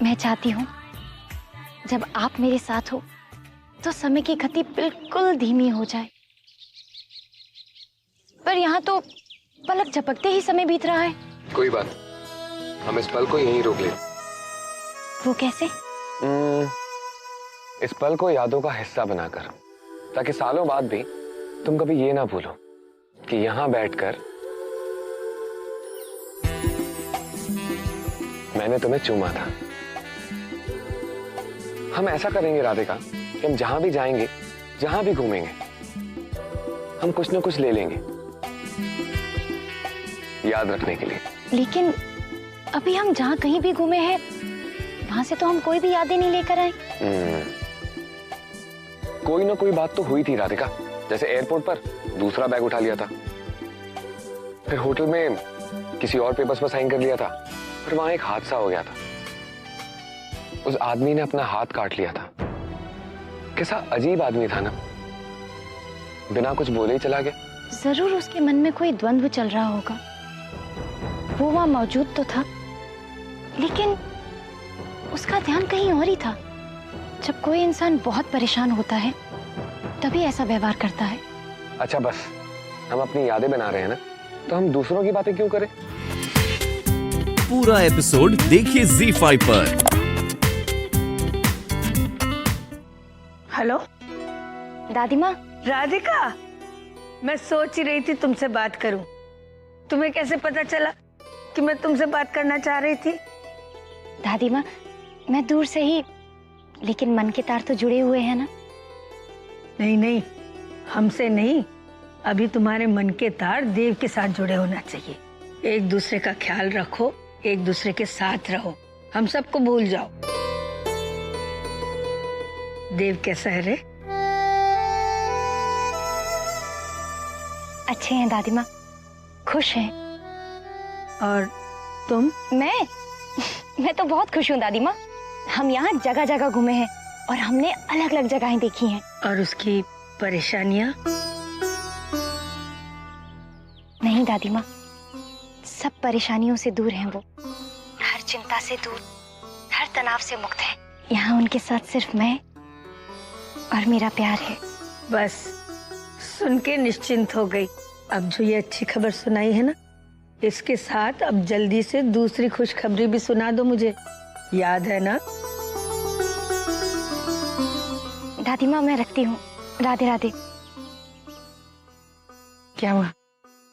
मैं चाहती हूँ जब आप मेरे साथ हो तो समय की गति बिल्कुल धीमी हो जाए, पर यहाँ तो पलक झपकते ही समय बीत रहा है। कोई बात, हम इस पल को यहीं रोक ले। वो कैसे? इस पल को यादों का हिस्सा बनाकर, ताकि सालों बाद भी तुम कभी ये ना भूलो कि यहाँ बैठकर मैंने तुम्हें चूमा था। हम ऐसा करेंगे राधिका कि हम जहां भी जाएंगे, जहां भी घूमेंगे, हम कुछ ना कुछ ले लेंगे याद रखने के लिए। लेकिन अभी हम जहाँ कहीं भी घूमे हैं वहां से तो हम कोई भी यादें नहीं लेकर आए। कोई ना कोई बात तो हुई थी राधिका, जैसे एयरपोर्ट पर दूसरा बैग उठा लिया था, फिर होटल में किसी और पेपर्स पर साइन कर लिया था, फिर वहां एक हादसा हो गया था। उस आदमी ने अपना हाथ काट लिया था। कैसा अजीब आदमी था ना, बिना कुछ बोले ही चला गया। जरूर उसके मन में कोई द्वंद्व चल रहा होगा। वो वहां मौजूद तो था, लेकिन उसका ध्यान कहीं और ही था। जब कोई इंसान बहुत परेशान होता है तभी ऐसा व्यवहार करता है। अच्छा बस, हम अपनी यादें बना रहे हैं ना, तो हम दूसरों की बातें क्यों करें। पूरा एपिसोड देखिए ZEE5 पर। हेलो दादी माँ। राधिका, मैं सोच ही रही थी तुमसे बात करूं। तुम्हें कैसे पता चला कि मैं तुमसे बात करना चाह रही थी? दादी माँ, मैं दूर से ही, लेकिन मन के तार तो जुड़े हुए हैं ना। नहीं नहीं, हमसे नहीं, अभी तुम्हारे मन के तार देव के साथ जुड़े होना चाहिए। एक दूसरे का ख्याल रखो, एक दूसरे के साथ रहो, हम सबको भूल जाओ। देव कैसा है रे? अच्छे हैं दादी माँ, खुश हैं। और तुम? मैं तो बहुत खुश हूँ दादी माँ। हम यहाँ जगह जगह घूमे हैं और हमने अलग अलग जगहें देखी हैं। और उसकी परेशानियाँ? नहीं दादी माँ, सब परेशानियों से दूर हैं वो, हर चिंता से दूर, हर तनाव से मुक्त है। यहाँ उनके साथ सिर्फ मैं और मेरा प्यार है। बस सुन के निश्चिंत हो गई। अब जो ये अच्छी खबर सुनाई है ना, इसके साथ अब जल्दी से दूसरी खुशखबरी भी सुना दो मुझे, याद है ना? दादी माँ मैं रखती हूँ, राधे राधे। क्या हुआ?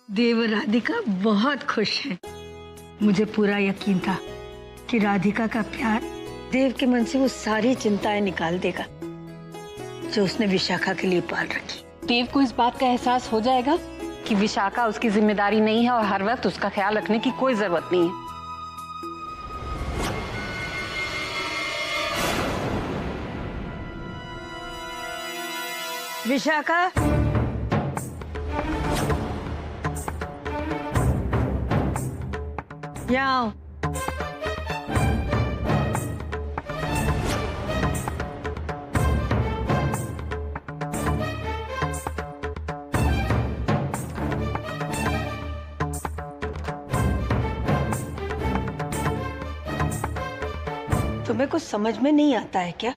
देव और राधिका बहुत खुश हैं। मुझे पूरा यकीन था कि राधिका का प्यार देव के मन से वो सारी चिंताएं निकाल देगा जो उसने विशाखा के लिए पाल रखी। देव को इस बात का एहसास हो जाएगा कि विशाखा उसकी जिम्मेदारी नहीं है और हर वक्त उसका ख्याल रखने की कोई जरूरत नहीं है। विशाखा, यहाँ आओ। तुम्हें कुछ समझ में नहीं आता है क्या?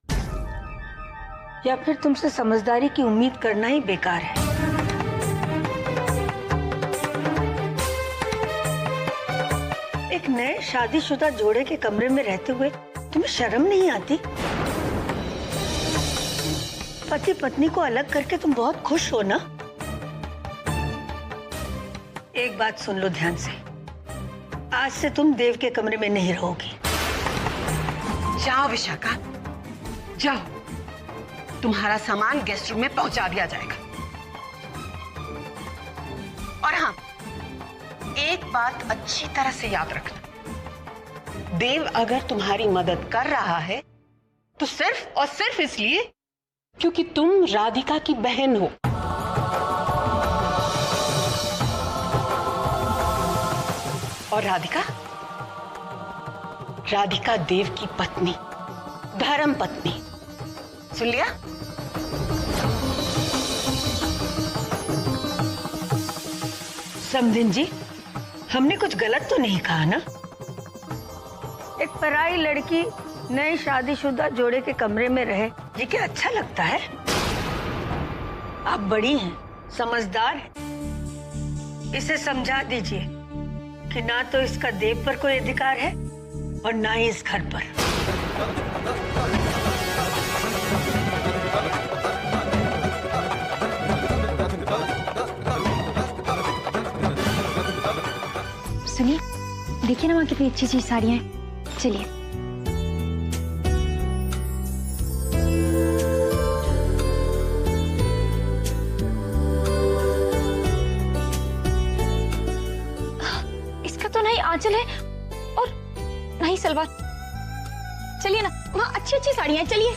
या फिर तुमसे समझदारी की उम्मीद करना ही बेकार है? एक नए शादीशुदा जोड़े के कमरे में रहते हुए तुम्हें शर्म नहीं आती? पति पत्नी को अलग करके तुम बहुत खुश हो ना? एक बात सुन लो ध्यान से, आज से तुम देव के कमरे में नहीं रहोगी। जाओ विशाखा, जाओ, तुम्हारा सामान गेस्ट रूम में पहुंचा दिया जाएगा। और हाँ, एक बात अच्छी तरह से याद रखना, देव अगर तुम्हारी मदद कर रहा है तो सिर्फ और सिर्फ इसलिए क्योंकि तुम राधिका की बहन हो। और राधिका देव की पत्नी, धर्म पत्नी, सुन लिया? समधिन जी, हमने कुछ गलत तो नहीं कहा ना? एक पराई लड़की नए शादीशुदा जोड़े के कमरे में रहे ये क्या अच्छा लगता है? आप बड़ी हैं, समझदार हैं। इसे समझा दीजिए कि ना तो इसका देव पर कोई अधिकार है और ना ही इस घर पर। सुनिए, देखिए ना वहाँ कितनी अच्छी अच्छी साड़ियाँ हैं। चलिए। इसका तो नहीं आंचल है और नहीं सलवार। चलिए ना, वहाँ अच्छी अच्छी साड़ियाँ हैं, चलिए।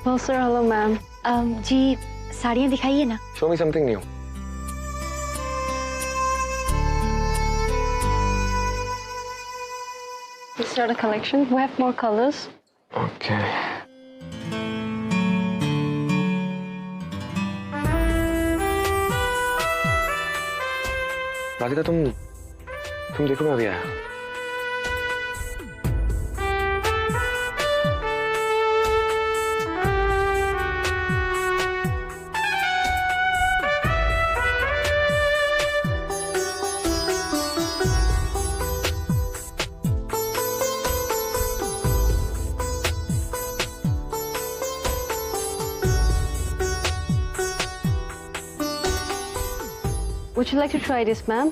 Hello ma'am. जी साड़ियाँ दिखाइए ना। Show me something new. These are the collection. We have more colors. Okay. Radhika तुम देखो, मैं अभी आया। Would you like to try this, ma'am?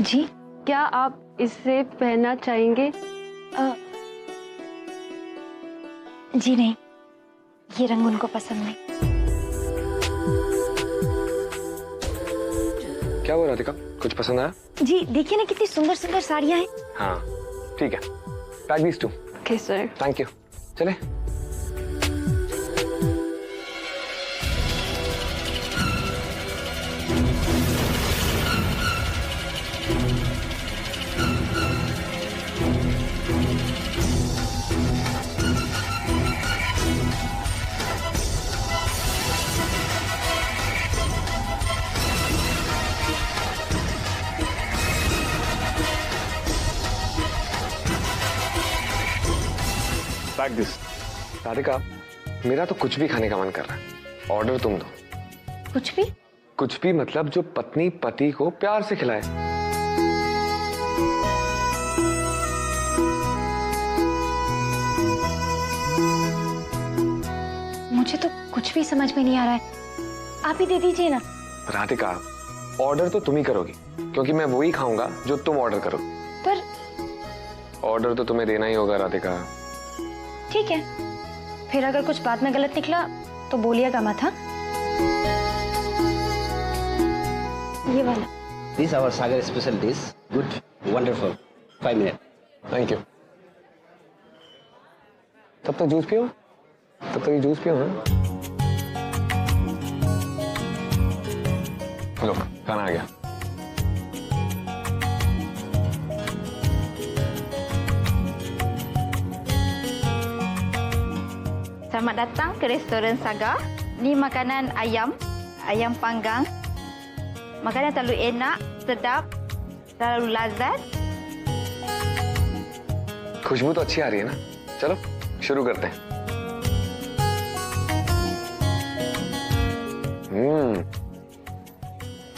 जी क्या आप इसे पहनना चाहेंगे? जी नहीं, ये रंग उनको पसंद नहीं। क्या हुआ राधिका, कुछ पसंद आया? जी देखिए ना कितनी सुंदर सुंदर साड़ियाँ हैं। हाँ ठीक है, pack these two. Okay, sir. Thank you. चले। Pack this. राधिका, मेरा तो कुछ भी खाने का मन कर रहा है, ऑर्डर तुम दो। कुछ भी? कुछ भी मतलब जो पत्नी पति को प्यार से खिलाए। मुझे तो कुछ भी समझ में नहीं आ रहा है, आप ही दे दीजिए ना। राधिका, ऑर्डर तो तुम ही करोगी क्योंकि मैं वही खाऊंगा जो तुम ऑर्डर करो। पर ऑर्डर तो तुम्हें देना ही होगा राधिका। ठीक है, फिर अगर कुछ बाद में गलत निकला तो बोलिएगा मत। हाँ, ये वाला। This is our Sagar special dish. Good, wonderful. 5 minutes. Thank you. तब तक जूस पियो, तब तक ये जूस पियो। हाँ लो, खाना आ गया। Selamat datang ke restoran Sagar. Ni makanan ayam panggang. Makanan terlalu enak, sedap, terlalu lazat. खुशबू तो अच्छी आ रही है ना। चलो शुरू करते हैं।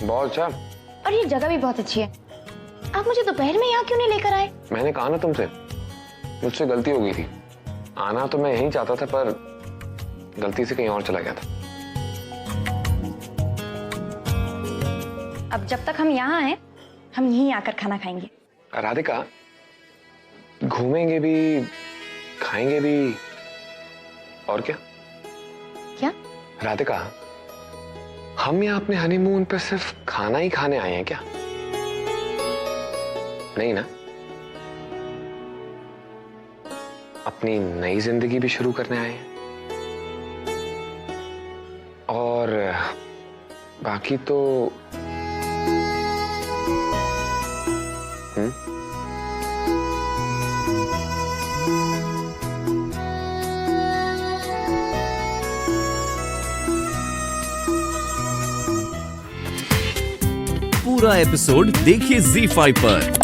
बहुत अच्छा। और ये जगह भी बहुत अच्छी है। आप मुझे दोपहर में यहाँ क्यों नहीं लेकर आए? मैंने कहा ना तुमसे, मुझसे गलती हो गई थी। आना तो मैं यहीं चाहता था पर गलती से कहीं और चला गया था। अब जब तक हम यहाँ हैं, हम यहीं आकर खाना खाएंगे। राधिका, घूमेंगे भी, खाएंगे भी, और क्या? क्या? राधिका, हम यहाँ अपने हनीमून पे सिर्फ खाना ही खाने आए हैं क्या? नहीं ना? अपनी नई जिंदगी भी शुरू करने आए हैं। और बाकी तो पूरा एपिसोड देखिए ZEE5 पर।